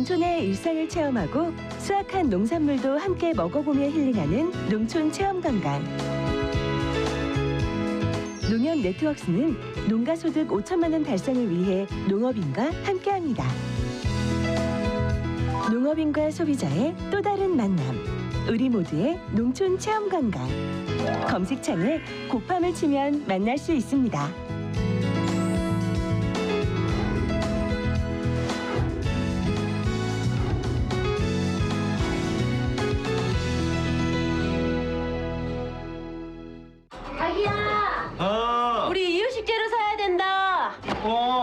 농촌의 일상을 체험하고 수확한 농산물도 함께 먹어보며 힐링하는 농촌 체험관광. 농협 네트워크스는 농가소득 5천만 원 달성을 위해 농업인과 함께합니다. 농업인과 소비자의 또 다른 만남. 우리 모두의 농촌 체험관광. 검색창에 곱함을 치면 만날 수 있습니다. 자기야! 우리 이유식 재료 사야 된다.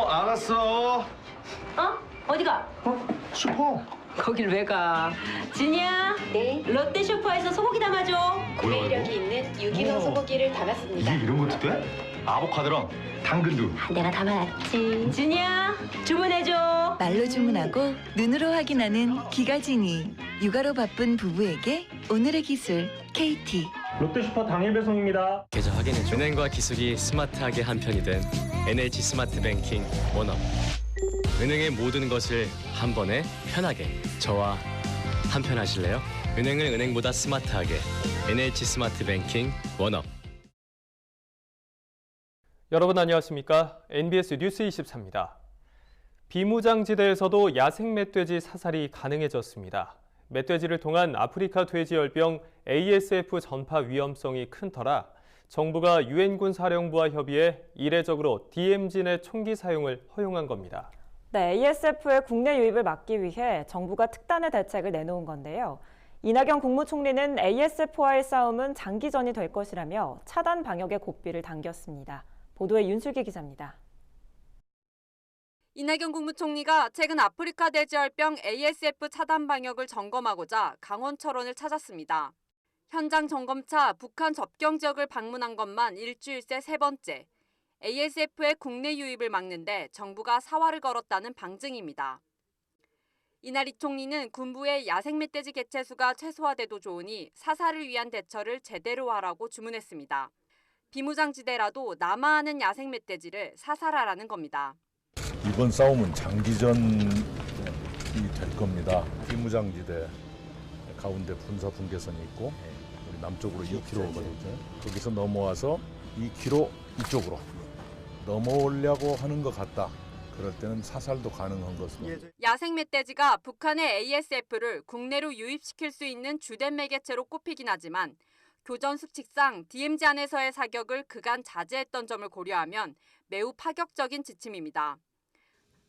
알았어. 어디가? 슈퍼. 거길 왜 가? 진이야? 네? 롯데 슈퍼에서 소고기 담아줘. 구매력이 있는 6kg 소고기를 담았습니다. 이게 이런 것도 돼? 아보카도랑 당근도. 내가 담아놨지. 진이야, 주문해줘. 말로 주문하고 눈으로 확인하는 기가진이. 육아로 바쁜 부부에게 오늘의 기술 KT. 롯데슈퍼 당일 배송입니다. 계좌 확인해줘. 은행과 기술이 스마트하게 한편이 된 NH 스마트뱅킹 원업. 은행의 모든 것을 한 번에 편하게. 저와 한편 하실래요? 은행을 은행보다 스마트하게. NH 스마트뱅킹 원업. 여러분 안녕하십니까? NBS 뉴스 24입니다. 비무장지대에서도 야생 멧돼지 사살이 가능해졌습니다. 멧돼지를 통한 아프리카 돼지열병 ASF 전파 위험성이 큰 터라 정부가 유엔군 사령부와 협의해 이례적으로 DMZ 내 총기 사용을 허용한 겁니다. 네, ASF의 국내 유입을 막기 위해 정부가 특단의 대책을 내놓은 건데요. 이낙연 국무총리는 ASF와의 싸움은 장기전이 될 것이라며 차단 방역의 고삐를 당겼습니다. 보도에 윤슬기 기자입니다. 이낙연 국무총리가 최근 아프리카 돼지열병 ASF 차단 방역을 점검하고자 강원 철원을 찾았습니다. 현장 점검차 북한 접경 지역을 방문한 것만 일주일 새 세 번째. ASF의 국내 유입을 막는데 정부가 사활을 걸었다는 방증입니다. 이날 이 총리는 군부의 야생 멧돼지 개체수가 최소화돼도 좋으니 사살을 위한 대처를 제대로 하라고 주문했습니다. 비무장지대라도 남하하는 야생 멧돼지를 사살하라는 겁니다. 이번 싸움은 장기전이 될 겁니다. 비무장지대 가운데 군사 분계선이 있고 우리 남쪽으로 2km거든요. 거기서 넘어와서 2km 이쪽으로 넘어오려고 하는 것 같다. 그럴 때는 사살도 가능한 것으로. 야생 멧돼지가 북한의 ASF를 국내로 유입시킬 수 있는 주된 매개체로 꼽히긴 하지만 교전 수칙상 DMZ 안에서의 사격을 그간 자제했던 점을 고려하면 매우 파격적인 지침입니다.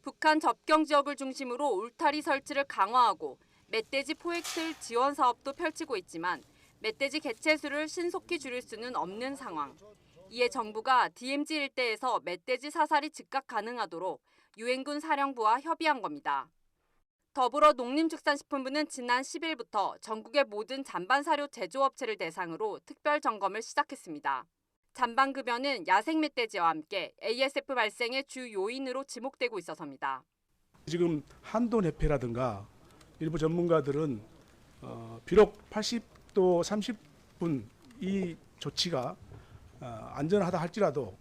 북한 접경 지역을 중심으로 울타리 설치를 강화하고 멧돼지 포획틀 지원 사업도 펼치고 있지만 멧돼지 개체수를 신속히 줄일 수는 없는 상황. 이에 정부가 DMZ 일대에서 멧돼지 사살이 즉각 가능하도록 유엔군 사령부와 협의한 겁니다. 더불어 농림축산식품부는 지난 10일부터 전국의 모든 잔반사료 제조업체를 대상으로 특별 점검을 시작했습니다. 잔반급여는 야생 멧돼지와 함께 ASF 발생의 주 요인으로 지목되고 있어서입니다. 지금 한도 내폐라든가 일부 전문가들은 비록 80도 30분 이 조치가 안전하다 할지라도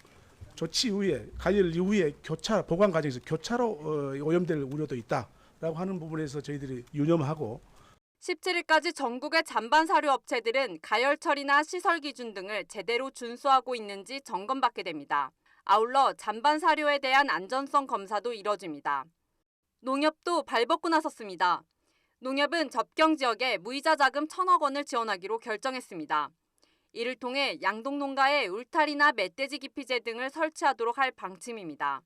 조치 이후에 가열 이후에 교차 보관 과정에서 교차로 오염될 우려도 있다라고 하는 부분에서 저희들이 유념하고 17일까지 전국의 잔반 사료 업체들은 가열 처리나 시설 기준 등을 제대로 준수하고 있는지 점검받게 됩니다. 아울러 잔반 사료에 대한 안전성 검사도 이뤄집니다. 농협도 발벗고 나섰습니다. 농협은 접경 지역에 무이자 자금 1,000억 원을 지원하기로 결정했습니다. 이를 통해 양동 농가에 울타리나 멧돼지 기피제 등을 설치하도록 할 방침입니다.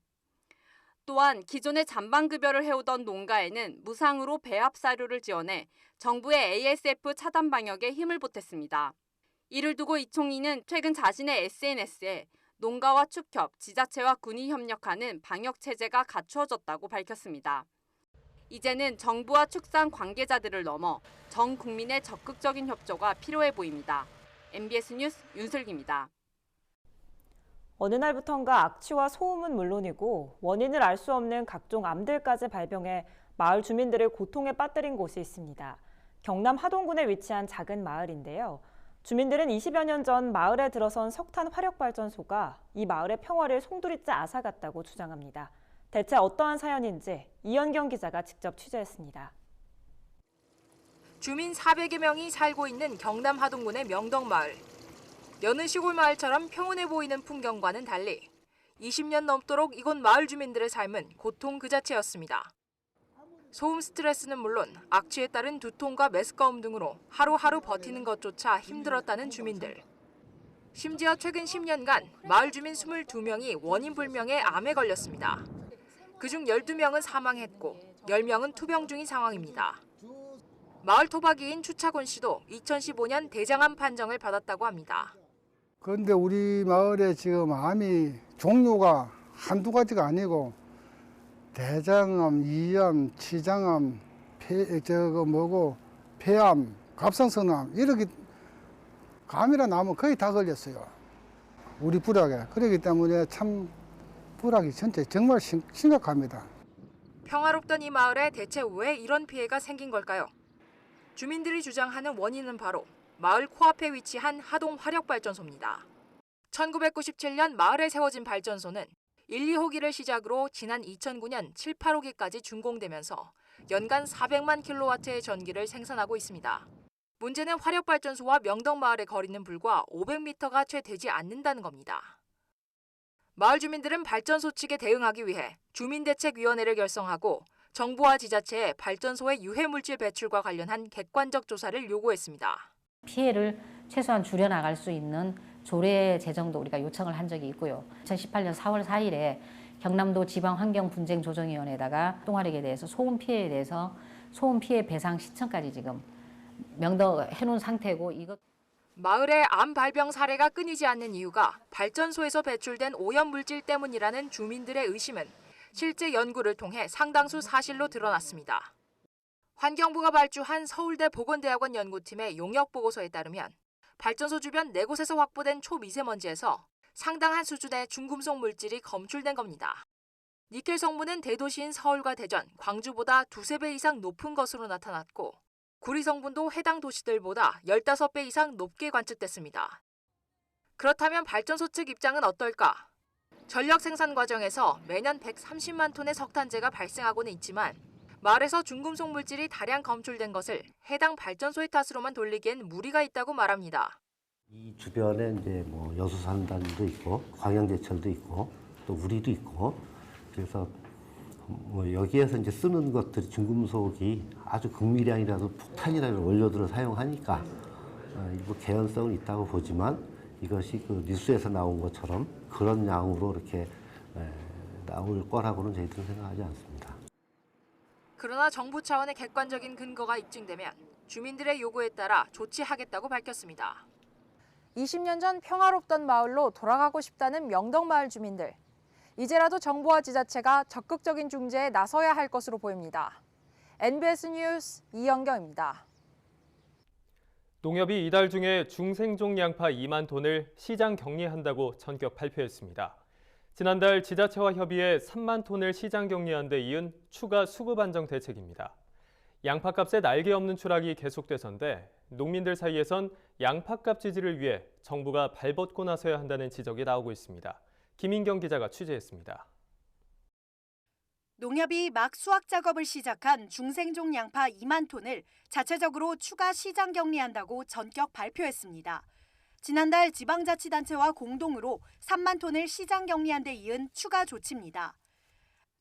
또한 기존에 잔반급여를 해오던 농가에는 무상으로 배합 사료를 지원해 정부의 ASF 차단 방역에 힘을 보탰습니다. 이를 두고 이 총리는 최근 자신의 SNS에 농가와 축협, 지자체와 군이 협력하는 방역 체제가 갖추어졌다고 밝혔습니다. 이제는 정부와 축산 관계자들을 넘어 전 국민의 적극적인 협조가 필요해 보입니다. MBS 뉴스 윤슬기입니다. 어느 날부턴가 악취와 소음은 물론이고 원인을 알 수 없는 각종 암들까지 발병해 마을 주민들을 고통에 빠뜨린 곳이 있습니다. 경남 하동군에 위치한 작은 마을인데요. 주민들은 20여 년 전 마을에 들어선 석탄 화력발전소가 이 마을의 평화를 송두리째 앗아갔다고 주장합니다. 대체 어떠한 사연인지 이현경 기자가 직접 취재했습니다. 주민 400여 명이 살고 있는 경남 하동군의 명덕마을. 여느 시골 마을처럼 평온해 보이는 풍경과는 달리 20년 넘도록 이곳 마을 주민들의 삶은 고통 그 자체였습니다. 소음 스트레스는 물론 악취에 따른 두통과 메스꺼움 등으로 하루하루 버티는 것조차 힘들었다는 주민들. 심지어 최근 10년간 마을 주민 22명이 원인 불명의 암에 걸렸습니다. 그중 12명은 사망했고 10명은 투병 중인 상황입니다. 마을 토박이인 추차곤 씨도 2015년 대장암 판정을 받았다고 합니다. 그런데 우리 마을에 지금 암이 종류가 한두 가지가 아니고 대장암, 이암, 치장암, 폐암, 갑상선암 이렇게 감이라 나면 거의 다 걸렸어요. 우리 부락에. 그렇기 때문에 참 부락이 전체 정말 심각합니다. 평화롭던 이 마을에 대체 왜 이런 피해가 생긴 걸까요? 주민들이 주장하는 원인은 바로 마을 코앞에 위치한 하동 화력발전소입니다. 1997년 마을에 세워진 발전소는 1, 2호기를 시작으로 지난 2009년 7, 8호기까지 준공되면서 연간 400만 킬로와트의 전기를 생산하고 있습니다. 문제는 화력발전소와 명덕마을의 거리는 불과 500m가 채 되지 않는다는 겁니다. 마을 주민들은 발전소 측에 대응하기 위해 주민대책위원회를 결성하고 정부와 지자체에 발전소의 유해물질 배출과 관련한 객관적 조사를 요구했습니다. 피해를 최소한 줄여나갈 수 있는 조례 제정도 우리가 요청을 한 적이 있고요. 2018년 4월 4일에 경남도 지방환경분쟁조정위원회에다가 동화력에 대해서 소음 피해에 대해서 소음 피해 배상 신청까지 지금 명덕해놓은 상태고 이것. 마을의 암 발병 사례가 끊이지 않는 이유가 발전소에서 배출된 오염물질 때문이라는 주민들의 의심은 실제 연구를 통해 상당수 사실로 드러났습니다. 환경부가 발주한 서울대 보건대학원 연구팀의 용역보고서에 따르면 발전소 주변 4곳에서 확보된 초미세먼지에서 상당한 수준의 중금속 물질이 검출된 겁니다. 니켈 성분은 대도시인 서울과 대전, 광주보다 2~3배 이상 높은 것으로 나타났고 구리 성분도 해당 도시들보다 15배 이상 높게 관측됐습니다. 그렇다면 발전소 측 입장은 어떨까? 전력 생산 과정에서 매년 130만 톤의 석탄재가 발생하고는 있지만 마을에서 중금속 물질이 다량 검출된 것을 해당 발전소의 탓으로만 돌리기엔 무리가 있다고 말합니다. 이 주변에 이제 뭐 여수산단도 있고 광양제철도 있고 또 우리도 있고 그래서 뭐 여기에서 이제 쓰는 것들이 중금속이 아주 극미량이라도 폭탄이라는 원료들을 사용하니까 일부 개연성은 있다고 보지만 이것이 그 뉴스에서 나온 것처럼 그런 양으로 이렇게 나올 거라고는 저희들은 생각하지 않습니다. 그러나 정부 차원의 객관적인 근거가 입증되면 주민들의 요구에 따라 조치하겠다고 밝혔습니다. 20년 전 평화롭던 마을로 돌아가고 싶다는 명덕마을 주민들. 이제라도 정부와 지자체가 적극적인 중재에 나서야 할 것으로 보입니다. NBS 뉴스 이영경입니다. 농협이 이달 중에 중생종 양파 2만 톤을 시장 격리한다고 전격 발표했습니다. 지난달 지자체와 협의해 3만 톤을 시장 격리한 데 이은 추가 수급 안정 대책입니다. 양파값의 날개 없는 추락이 계속돼서인데 농민들 사이에선 양파값 지지를 위해 정부가 발벗고 나서야 한다는 지적이 나오고 있습니다. 김인경 기자가 취재했습니다. 농협이 막 수확 작업을 시작한 중생종 양파 2만 톤을 자체적으로 추가 시장 격리한다고 전격 발표했습니다. 지난달 지방자치단체와 공동으로 3만 톤을 시장 격리한 데 이은 추가 조치입니다.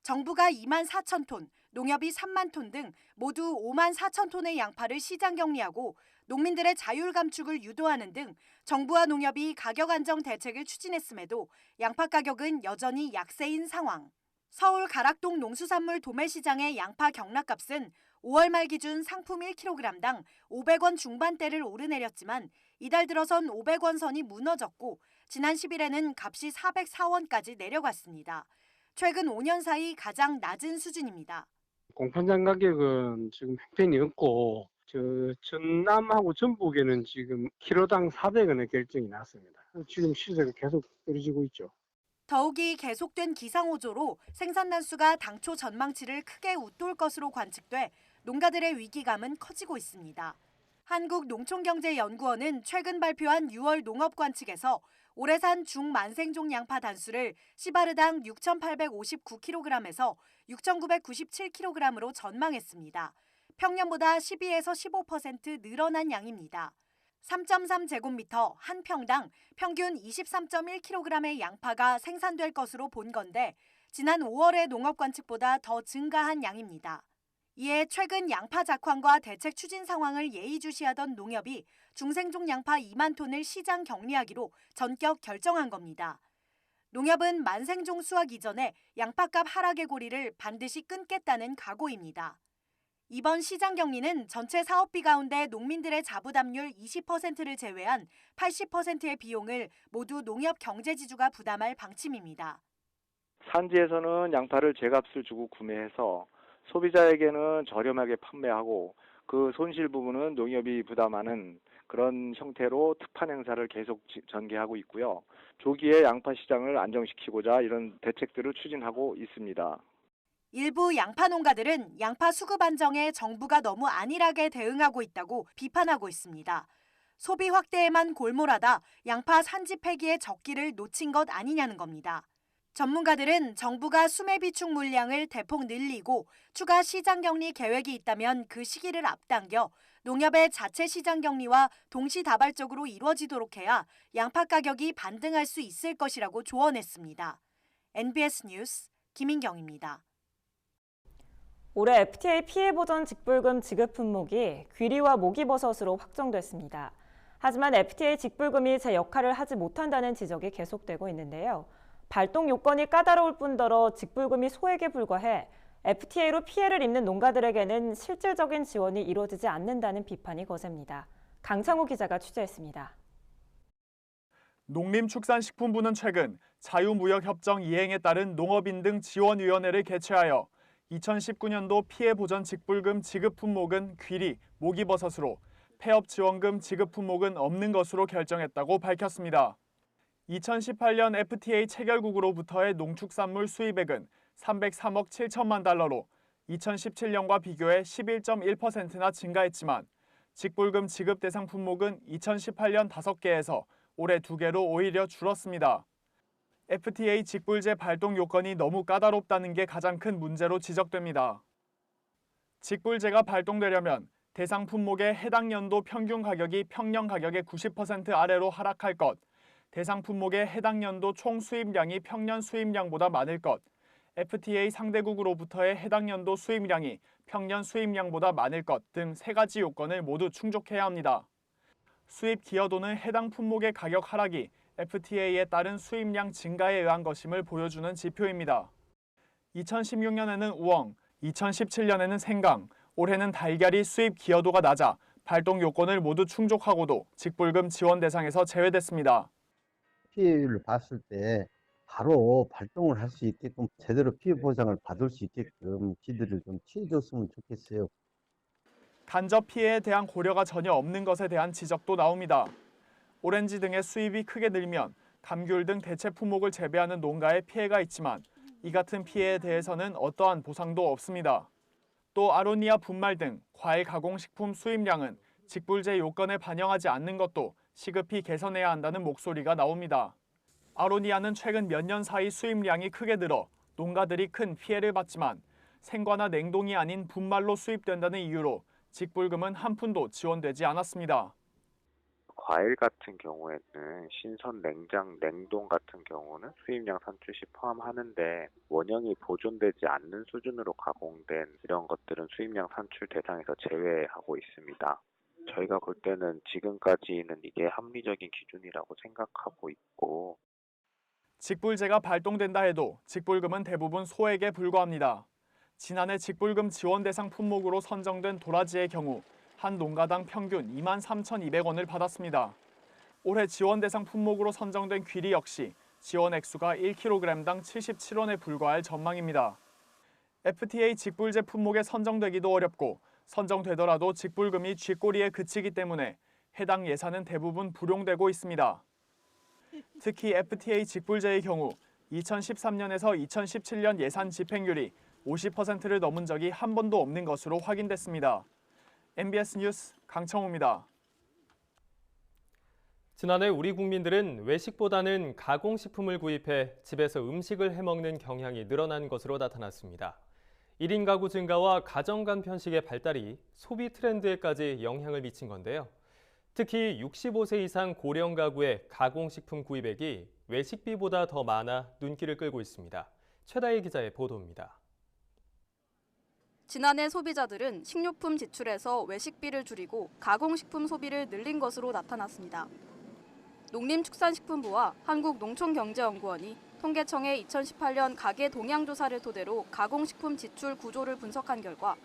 정부가 2만 4천 톤, 농협이 3만 톤 등 모두 5만 4천 톤의 양파를 시장 격리하고 농민들의 자율 감축을 유도하는 등 정부와 농협이 가격 안정 대책을 추진했음에도 양파 가격은 여전히 약세인 상황. 서울 가락동 농수산물 도매시장의 양파 경락값은 5월 말 기준 상품 1kg당 500원 중반대를 오르내렸지만 이달 들어선 500원 선이 무너졌고 지난 10일에는 값이 404원까지 내려갔습니다. 최근 5년 사이 가장 낮은 수준입니다. 공판장 가격은 지금 형편이 없고 전남하고 전북에는 지금 키로당 400원의 결정이 났습니다. 지금 시세가 계속 떨어지고 있죠. 더욱이 계속된 기상호조로 생산 단수가 당초 전망치를 크게 웃돌 것으로 관측돼 농가들의 위기감은 커지고 있습니다. 한국농촌경제연구원은 최근 발표한 6월 농업 관측에서 올해산 중만생종 양파 단수를 시바르당 6,859kg에서 6,997kg으로 전망했습니다. 평년보다 12에서 15% 늘어난 양입니다. 3.3제곱미터 한 평당 평균 23.1kg의 양파가 생산될 것으로 본 건데 지난 5월의 농업 관측보다 더 증가한 양입니다. 이에 최근 양파 작황과 대책 추진 상황을 예의주시하던 농협이 중생종 양파 2만 톤을 시장 격리하기로 전격 결정한 겁니다. 농협은 만생종 수확 이전에 양파값 하락의 고리를 반드시 끊겠다는 각오입니다. 이번 시장 격리는 전체 사업비 가운데 농민들의 자부담률 20%를 제외한 80%의 비용을 모두 농협 경제지주가 부담할 방침입니다. 산지에서는 양파를 제값을 주고 구매해서 소비자에게는 저렴하게 판매하고 그 손실 부분은 농협이 부담하는 그런 형태로 특판 행사를 계속 전개하고 있고요. 조기에 양파 시장을 안정시키고자 이런 대책들을 추진하고 있습니다. 일부 양파 농가들은 양파 수급 안정에 정부가 너무 안일하게 대응하고 있다고 비판하고 있습니다. 소비 확대에만 골몰하다 양파 산지 폐기의 적기를 놓친 것 아니냐는 겁니다. 전문가들은 정부가 수매 비축 물량을 대폭 늘리고 추가 시장 격리 계획이 있다면 그 시기를 앞당겨 농협의 자체 시장 격리와 동시다발적으로 이루어지도록 해야 양파 가격이 반등할 수 있을 것이라고 조언했습니다. NBS 뉴스 김인경입니다. 올해 FTA 피해 보전 직불금 지급 품목이 귀리와 목이버섯으로 확정됐습니다. 하지만 FTA 직불금이 제 역할을 하지 못한다는 지적이 계속되고 있는데요. 발동 요건이 까다로울 뿐더러 직불금이 소액에 불과해 FTA로 피해를 입는 농가들에게는 실질적인 지원이 이루어지지 않는다는 비판이 거셉니다. 강창호 기자가 취재했습니다. 농림축산식품부는 최근 자유무역협정 이행에 따른 농업인 등 지원위원회를 개최하여 2019년도 피해보전 직불금 지급 품목은 귀리, 목이버섯으로 폐업지원금 지급 품목은 없는 것으로 결정했다고 밝혔습니다. 2018년 FTA 체결국으로부터의 농축산물 수입액은 303억 7천만 달러로 2017년과 비교해 11.1%나 증가했지만 직불금 지급 대상 품목은 2018년 5개에서 올해 2개로 오히려 줄었습니다. FTA 직불제 발동 요건이 너무 까다롭다는 게 가장 큰 문제로 지적됩니다. 직불제가 발동되려면 대상 품목의 해당 연도 평균 가격이 평년 가격의 90% 아래로 하락할 것, 대상 품목의 해당 연도 총 수입량이 평년 수입량보다 많을 것, FTA 상대국으로부터의 해당 연도 수입량이 평년 수입량보다 많을 것 등 3가지 요건을 모두 충족해야 합니다. 수입 기여도는 해당 품목의 가격 하락이 FTA에 따른 수입량 증가에 의한 것임을 보여주는 지표입니다. 2016년에는 우엉, 2017년에는 생강, 올해는 달걀이 수입 기여도가 낮아 발동 요건을 모두 충족하고도 직불금 지원 대상에서 제외됐습니다. 피해율을 봤을 때 바로 발동을 할 수 있게끔 제대로 피해 보상을 받을 수 있게끔 지들을 좀 피해줬으면 좋겠어요. 간접 피해에 대한 고려가 전혀 없는 것에 대한 지적도 나옵니다. 오렌지 등의 수입이 크게 늘면 감귤 등 대체 품목을 재배하는 농가에 피해가 있지만 이 같은 피해에 대해서는 어떠한 보상도 없습니다. 또 아로니아 분말 등 과일 가공식품 수입량은 직불제 요건에 반영하지 않는 것도 시급히 개선해야 한다는 목소리가 나옵니다. 아로니아는 최근 몇 년 사이 수입량이 크게 늘어 농가들이 큰 피해를 봤지만 생과나 냉동이 아닌 분말로 수입된다는 이유로 직불금은 한 푼도 지원되지 않았습니다. 과일 같은 경우에는 신선 냉장, 냉동 같은 경우는 수입량 산출 시 포함하는데 원형이 보존되지 않는 수준으로 가공된 이런 것들은 수입량 산출 대상에서 제외하고 있습니다. 저희가 볼 때는 지금까지는 이게 합리적인 기준이라고 생각하고 있고 직불제가 발동된다 해도 직불금은 대부분 소액에 불과합니다. 지난해 직불금 지원 대상 품목으로 선정된 도라지의 경우 한 농가당 평균 23,200원을 받았습니다. 올해 지원 대상 품목으로 선정된 귀리 역시 지원 액수가 1kg당 77원에 불과할 전망입니다. FTA 직불제 품목에 선정되기도 어렵고 선정되더라도 직불금이 쥐꼬리에 그치기 때문에 해당 예산은 대부분 불용되고 있습니다. 특히 FTA 직불제의 경우 2013년에서 2017년 예산 집행률이 50%를 넘은 적이 한 번도 없는 것으로 확인됐습니다. MBS 뉴스 강청호입니다. 지난해 우리 국민들은 외식보다는 가공식품을 구입해 집에서 음식을 해먹는 경향이 늘어난 것으로 나타났습니다. 1인 가구 증가와 가정간 편식의 발달이 소비 트렌드에까지 영향을 미친 건데요. 특히 65세 이상 고령 가구의 가공식품 구입액이 외식비보다 더 많아 눈길을 끌고 있습니다. 최다혜 기자의 보도입니다. 지난해 소비자들은 식료품 지출에서 외식비를 줄이고 가공식품 소비를 늘린 것으로 나타났습니다. 농림축산식품부와 한국농촌경제연구원이 통계청의 2018년 가계 동향 조사를 토대로 가공식품 지출 구조를 분석한 결과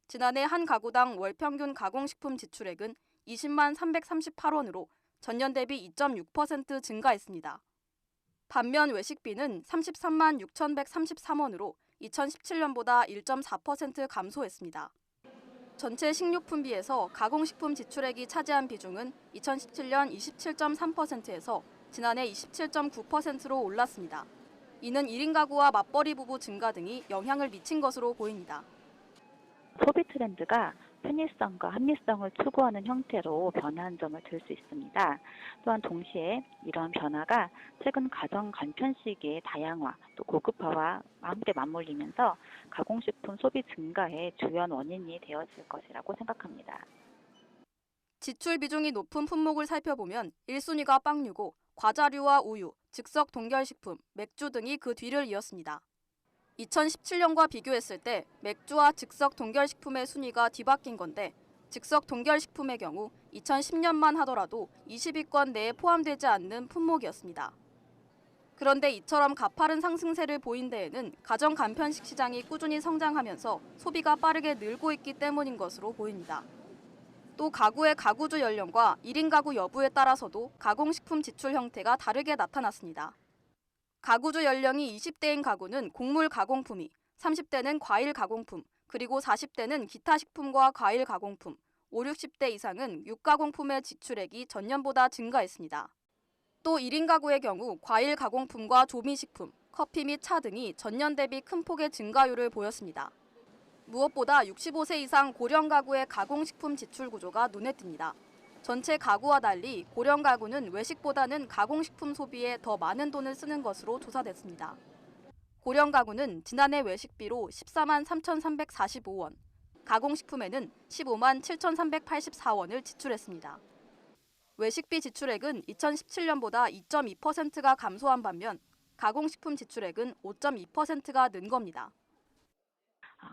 지난해 한 가구당 월 평균 가공식품 지출액은 20만 338원으로 전년 대비 2.6% 증가했습니다. 반면 외식비는 33만 6,133원으로 2017년보다 1.4% 감소했습니다. 전체 식료품비에서 가공식품 지출액이 차지한 비중은 2017년 27.3%에서 지난해 27.9%로 올랐습니다. 이는 1인 가구와 맞벌이 부부 증가 등이 영향을 미친 것으로 보입니다. 소비 트렌드가 편의성과 합리성을 추구하는 형태로 변화한 점을 들 수 있습니다. 또한 동시에 이러한 변화가 최근 가정 간편식의 다양화, 또 고급화와 함께 맞물리면서 가공식품 소비 증가의 주요 원인이 되어질 것이라고 생각합니다. 지출 비중이 높은 품목을 살펴보면 1순위가 빵류고 과자류와 우유, 즉석 동결식품, 맥주 등이 그 뒤를 이었습니다. 2017년과 비교했을 때 맥주와 즉석 동결식품의 순위가 뒤바뀐 건데 즉석 동결식품의 경우 2010년만 하더라도 20위권 내에 포함되지 않는 품목이었습니다. 그런데 이처럼 가파른 상승세를 보인 데에는 가정 간편식 시장이 꾸준히 성장하면서 소비가 빠르게 늘고 있기 때문인 것으로 보입니다. 또 가구의 가구주 연령과 1인 가구 여부에 따라서도 가공식품 지출 형태가 다르게 나타났습니다. 가구주 연령이 20대인 가구는 곡물 가공품이, 30대는 과일 가공품, 그리고 40대는 기타 식품과 과일 가공품, 5, 60대 이상은 육가공품의 지출액이 전년보다 증가했습니다. 또 1인 가구의 경우 과일 가공품과 조미식품, 커피 및 차 등이 전년 대비 큰 폭의 증가율을 보였습니다. 무엇보다 65세 이상 고령 가구의 가공식품 지출 구조가 눈에 띕니다. 전체 가구와 달리 고령 가구는 외식보다는 가공식품 소비에 더 많은 돈을 쓰는 것으로 조사됐습니다. 고령 가구는 지난해 외식비로 14만 3,345원, 가공식품에는 15만 7,384원을 지출했습니다. 외식비 지출액은 2017년보다 2.2%가 감소한 반면 가공식품 지출액은 5.2%가 는 겁니다.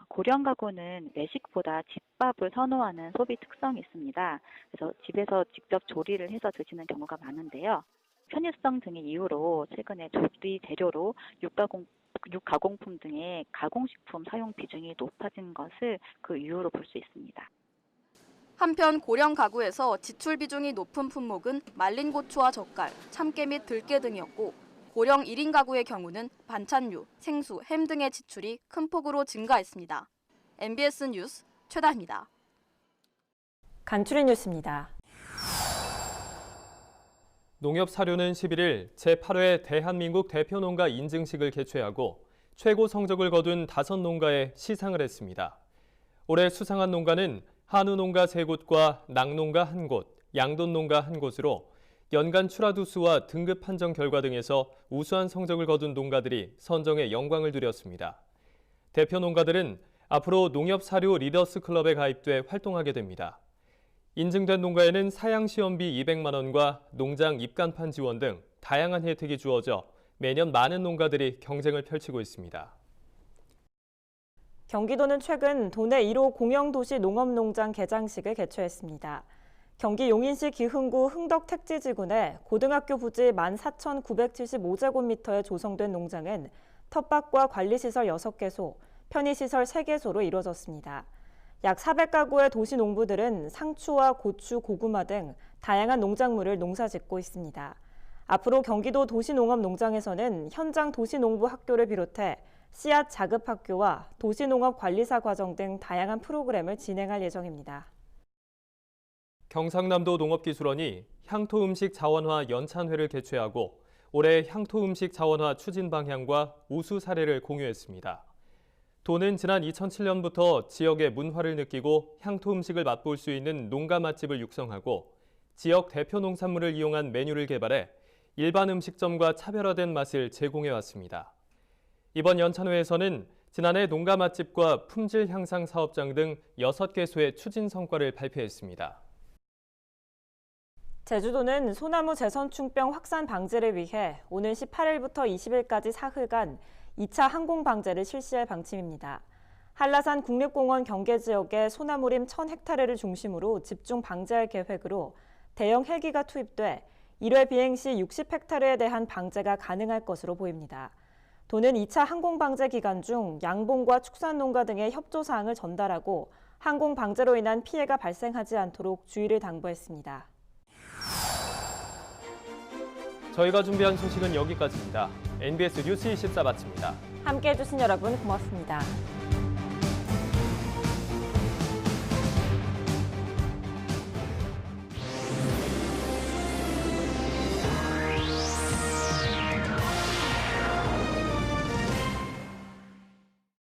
고령 가구는 외식보다 집밥을 선호하는 소비 특성이 있습니다. 그래서 집에서 직접 조리를 해서 드시는 경우가 많은데요. 편의성 등의 이유로 최근에 조리 재료로 육가공품 등의 가공식품 사용 비중이 높아진 것을 그 이유로 볼 수 있습니다. 한편 고령 가구에서 지출 비중이 높은 품목은 말린 고추와 젓갈, 참깨 및 들깨 등이었고 고령 1인 가구의 경우는 반찬류, 생수, 햄 등의 지출이 큰 폭으로 증가했습니다. MBS 뉴스 최다입니다. 간추린 뉴스입니다. 농협사료는 11일 제8회 대한민국 대표농가 인증식을 개최하고 최고 성적을 거둔 5농가에 시상을 했습니다. 올해 수상한 농가는 한우농가 3곳과 낙농가 1곳, 양돈농가 1곳으로 연간 출하두 수와 등급 판정 결과 등에서 우수한 성적을 거둔 농가들이 선정에 영광을 누렸습니다. 대표 농가들은 앞으로 농협사료 리더스 클럽에 가입돼 활동하게 됩니다. 인증된 농가에는 사양시험비 200만 원과 농장 입간판 지원 등 다양한 혜택이 주어져 매년 많은 농가들이 경쟁을 펼치고 있습니다. 경기도는 최근 도내 1호 공영도시 농업농장 개장식을 개최했습니다. 경기 용인시 기흥구 흥덕택지지군의 고등학교 부지 14,975제곱미터에 조성된 농장은 텃밭과 관리시설 6개소, 편의시설 3개소로 이루어졌습니다. 약 400가구의 도시 농부들은 상추와 고추, 고구마 등 다양한 농작물을 농사짓고 있습니다. 앞으로 경기도 도시농업농장에서는 현장 도시농부 학교를 비롯해 씨앗 자급학교와 도시농업관리사 과정 등 다양한 프로그램을 진행할 예정입니다. 경상남도 농업기술원이 향토음식 자원화 연찬회를 개최하고 올해 향토음식 자원화 추진 방향과 우수 사례를 공유했습니다. 도는 지난 2007년부터 지역의 문화를 느끼고 향토음식을 맛볼 수 있는 농가 맛집을 육성하고 지역 대표 농산물을 이용한 메뉴를 개발해 일반 음식점과 차별화된 맛을 제공해 왔습니다. 이번 연찬회에서는 지난해 농가 맛집과 품질 향상 사업장 등 6개소의 추진 성과를 발표했습니다. 제주도는 소나무 재선충병 확산 방지를 위해 오는 18일부터 20일까지 사흘간 2차 항공 방제를 실시할 방침입니다. 한라산 국립공원 경계지역의 소나무림 1,000헥타르를 중심으로 집중 방제할 계획으로 대형 헬기가 투입돼 1회 비행 시 60헥타르에 대한 방제가 가능할 것으로 보입니다. 도는 2차 항공 방제 기간 중 양봉과 축산농가 등의 협조 사항을 전달하고 항공 방제로 인한 피해가 발생하지 않도록 주의를 당부했습니다. 저희가 준비한 소식은 여기까지입니다. NBS 뉴스 24 마칩니다. 함께해 주신 여러분 고맙습니다.